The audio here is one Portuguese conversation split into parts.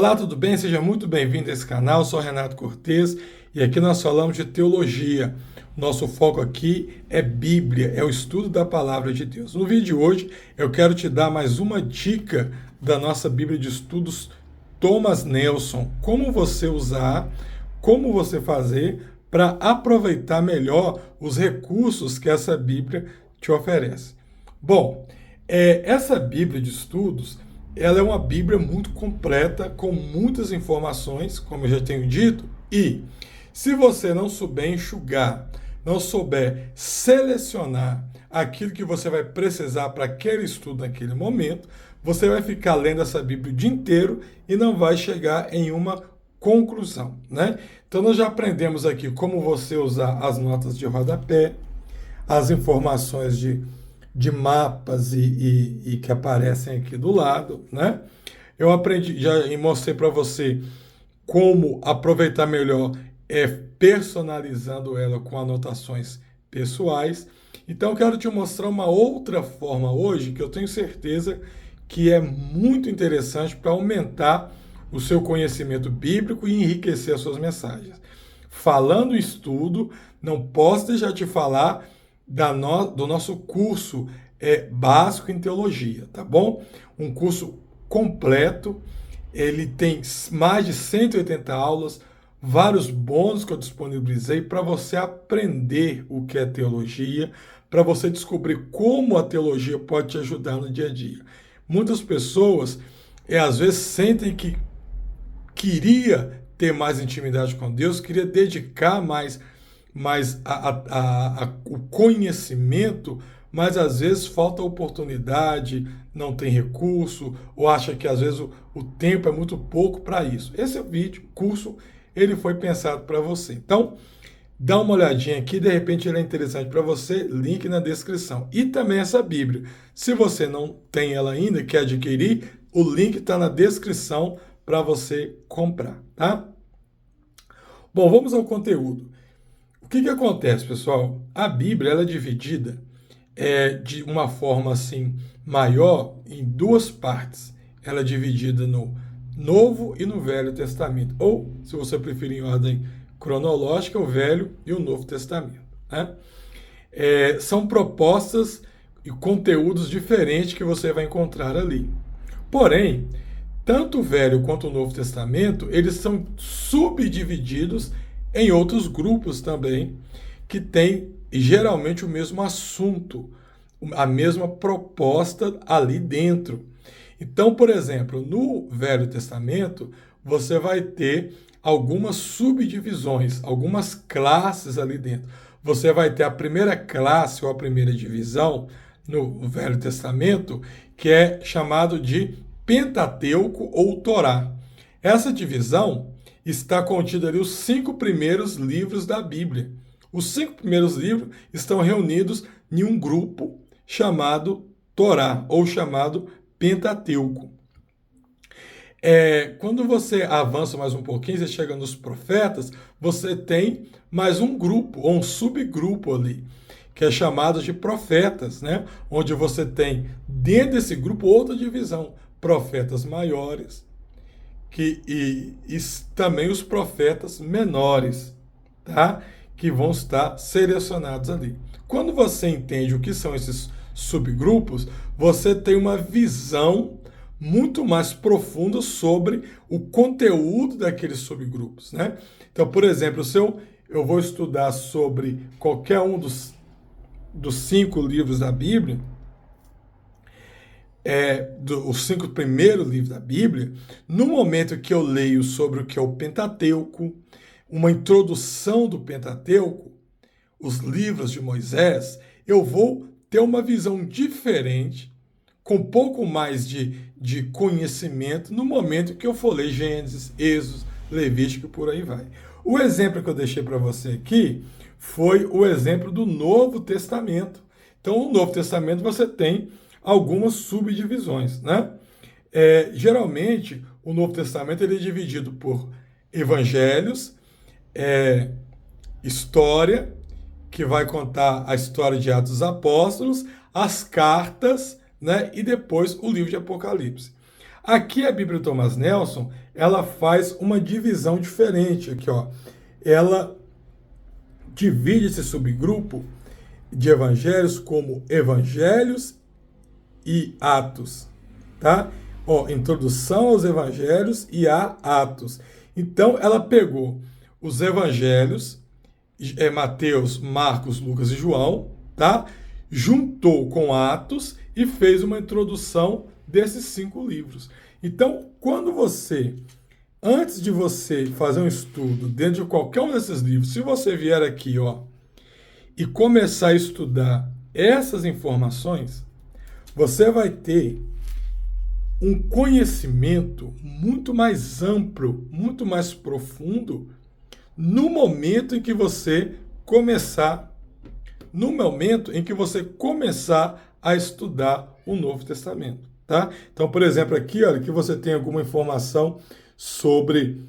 Olá, tudo bem? Seja muito bem-vindo a esse canal. Eu sou Renato Cortes e aqui nós falamos de teologia. Nosso foco aqui é Bíblia, é o estudo da palavra de Deus. No vídeo de hoje eu quero te dar mais uma dica da nossa Bíblia de Estudos Thomas Nelson. Como você usar, como você fazer para aproveitar melhor os recursos que essa Bíblia te oferece. Bom, essa Bíblia de Estudos ela é uma Bíblia muito completa, com muitas informações, como eu já tenho dito, e se você não souber enxugar, não souber selecionar aquilo que você vai precisar para aquele estudo naquele momento, você vai ficar lendo essa Bíblia o dia inteiro e não vai chegar em uma conclusão, né? Então nós já aprendemos aqui como você usar as notas de rodapé, as informações de mapas e que aparecem aqui do lado, né? Eu aprendi, já mostrei para você como aproveitar melhor personalizando ela com anotações pessoais. Então eu quero te mostrar uma outra forma hoje que eu tenho certeza que é muito interessante para aumentar o seu conhecimento bíblico e enriquecer as suas mensagens. Falando em estudo, não posso deixar de falar do nosso curso básico em teologia, tá bom? Um curso completo, ele tem mais de 180 aulas, vários bônus que eu disponibilizei para você aprender o que é teologia, para você descobrir como a teologia pode te ajudar no dia a dia. Muitas pessoas, às vezes, sentem que queria ter mais intimidade com Deus, queria dedicar mais o conhecimento, mas às vezes falta oportunidade, não tem recurso, ou acha que às vezes o tempo é muito pouco para isso. Esse vídeo, curso, ele foi pensado para você. Então, dá uma olhadinha aqui, de repente ele é interessante para você, link na descrição. E também essa Bíblia. Se você não tem ela ainda, quer adquirir, o link está na descrição para você comprar, tá? Bom, vamos ao conteúdo. O que acontece, pessoal? A Bíblia ela é dividida de uma forma assim maior em duas partes. Ela é dividida no Novo e no Velho Testamento, ou, se você preferir em ordem cronológica, o Velho e o Novo Testamento, né? São propostas e conteúdos diferentes que você vai encontrar ali. Porém, tanto o Velho quanto o Novo Testamento, eles são subdivididos em outros grupos também, que têm geralmente o mesmo assunto, a mesma proposta ali dentro. Então, por exemplo, no Velho Testamento, você vai ter algumas subdivisões, algumas classes ali dentro. Você vai ter a primeira classe ou a primeira divisão no Velho Testamento, que é chamado de Pentateuco ou Torá. Essa divisão está contida ali os 5 primeiros livros da Bíblia. Os 5 primeiros livros estão reunidos em um grupo chamado Torá, ou chamado Pentateuco. Quando você avança mais um pouquinho, você chega nos profetas, você tem mais um grupo, ou um subgrupo ali, que é chamado de profetas, né? Onde você tem, dentro desse grupo, outra divisão, profetas maiores, e também os profetas menores, tá? Que vão estar selecionados ali. Quando você entende o que são esses subgrupos, você tem uma visão muito mais profunda sobre o conteúdo daqueles subgrupos, né? Então, por exemplo, se eu vou estudar sobre qualquer um dos 5 livros da Bíblia, os 5 primeiros livros da Bíblia, no momento que eu leio sobre o que é o Pentateuco, uma introdução do Pentateuco, os livros de Moisés, eu vou ter uma visão diferente, com um pouco mais de conhecimento no momento que eu for ler Gênesis, Êxodo, Levítico e por aí vai. O exemplo que eu deixei para você aqui foi o exemplo do Novo Testamento. Então, no Novo Testamento você tem algumas subdivisões, né? Geralmente, o Novo Testamento ele é dividido por evangelhos, história, que vai contar a história de Atos dos Apóstolos, as cartas, né? E depois o livro de Apocalipse. Aqui a Bíblia de Thomas Nelson, ela faz uma divisão diferente aqui, ó. Ela divide esse subgrupo de evangelhos como evangelhos e atos, tá? Ó, introdução aos evangelhos e a atos. Então, ela pegou os evangelhos, Mateus, Marcos, Lucas e João, tá? Juntou com Atos e fez uma introdução desses 5 livros. Então, quando você, antes de você fazer um estudo dentro de qualquer um desses livros, se você vier aqui, ó, e começar a estudar essas informações, você vai ter um conhecimento muito mais amplo, muito mais profundo no momento em que você começar a estudar o Novo Testamento, tá? Então, por exemplo, aqui, olha, que você tem alguma informação sobre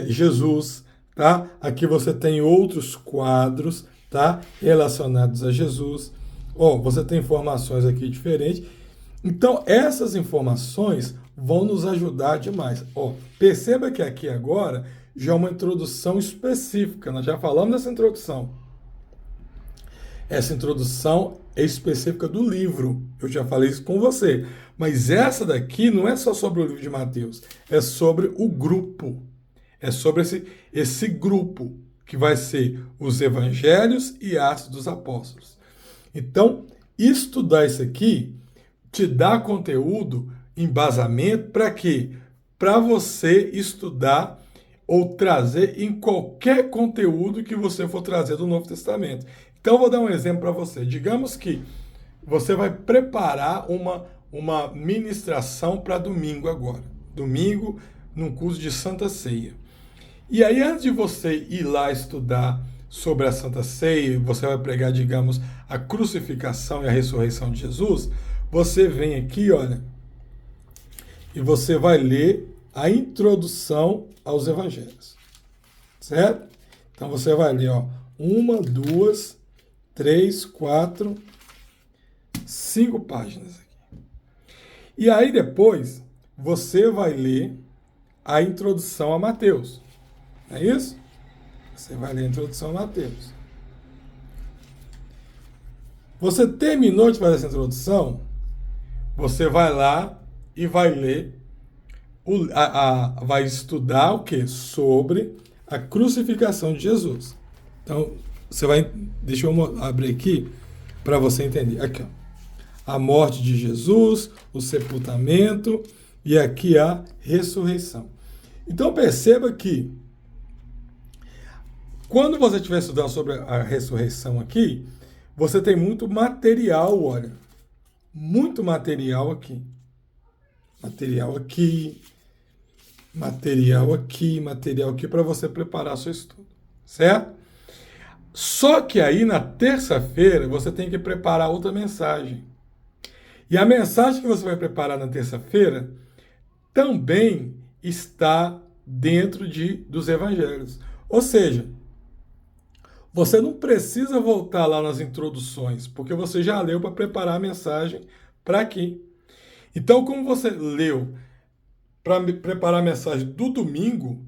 Jesus, tá? Aqui você tem outros quadros, tá? Relacionados a Jesus. Ó, você tem informações aqui diferentes. Então, essas informações vão nos ajudar demais. Ó, perceba que aqui agora já é uma introdução específica. Nós já falamos dessa introdução. Essa introdução é específica do livro. Eu já falei isso com você. Mas essa daqui não é só sobre o livro de Mateus. É sobre o grupo. É sobre esse grupo que vai ser os evangelhos e Atos dos Apóstolos. Então, estudar isso aqui te dá conteúdo, embasamento, para quê? Para você estudar ou trazer em qualquer conteúdo que você for trazer do Novo Testamento. Então, eu vou dar um exemplo para você. Digamos que você vai preparar uma ministração para domingo agora. Domingo, num curso de Santa Ceia. E aí, antes de você ir lá estudar sobre a Santa Ceia, você vai pregar, digamos, a crucificação e a ressurreição de Jesus, você vem aqui, olha, e você vai ler a introdução aos evangelhos, certo? Então, você vai ler, ó, 1, 2, 3, 4, 5 páginas aqui. E aí, depois, você vai ler a introdução a Mateus. Não é isso? Você vai ler a introdução a Mateus. Você terminou de fazer essa introdução, você vai lá e vai ler, vai estudar o quê? Sobre a crucificação de Jesus. Então, você vai, deixa eu abrir aqui para você entender. Aqui, ó. A morte de Jesus, o sepultamento e aqui a ressurreição. Então, perceba que quando você estiver estudando sobre a ressurreição aqui, você tem muito material, olha. Muito material aqui. Material aqui. Material aqui. Material aqui para você preparar seu estudo. Certo? Só que aí na terça-feira você tem que preparar outra mensagem. E a mensagem que você vai preparar na terça-feira também está dentro dos evangelhos. Ou seja, você não precisa voltar lá nas introduções, porque você já leu para preparar a mensagem para aqui. Então, como você leu para preparar a mensagem do domingo,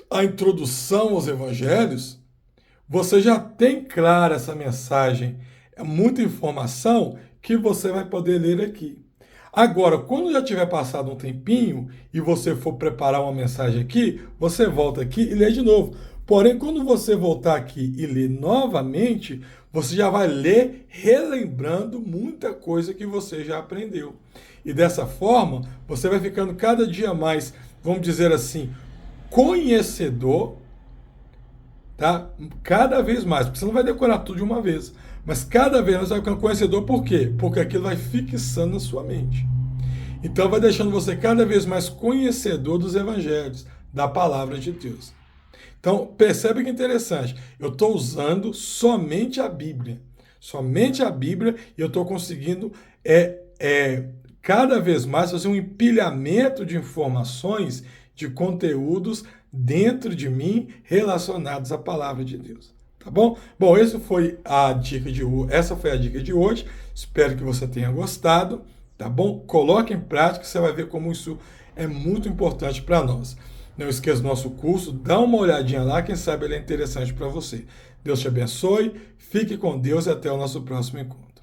a introdução aos evangelhos, você já tem clara essa mensagem. É muita informação que você vai poder ler aqui. Agora, quando já tiver passado um tempinho e você for preparar uma mensagem aqui, você volta aqui e lê de novo. Porém, quando você voltar aqui e ler novamente, você já vai ler relembrando muita coisa que você já aprendeu. E dessa forma, você vai ficando cada dia mais, vamos dizer assim, conhecedor, tá? Cada vez mais, porque você não vai decorar tudo de uma vez. Mas cada vez mais você vai ficando conhecedor, por quê? Porque aquilo vai fixando na sua mente. Então vai deixando você cada vez mais conhecedor dos evangelhos, da palavra de Deus. Então, percebe que interessante. Eu estou usando somente a Bíblia. Somente a Bíblia, e eu estou conseguindo cada vez mais fazer um empilhamento de informações, de conteúdos dentro de mim relacionados à palavra de Deus. Tá bom? Bom, essa foi a dica de hoje. Espero que você tenha gostado, tá bom? Coloque em prática, você vai ver como isso é muito importante para nós. Não esqueça do nosso curso, dá uma olhadinha lá, quem sabe ele é interessante para você. Deus te abençoe, fique com Deus e até o nosso próximo encontro.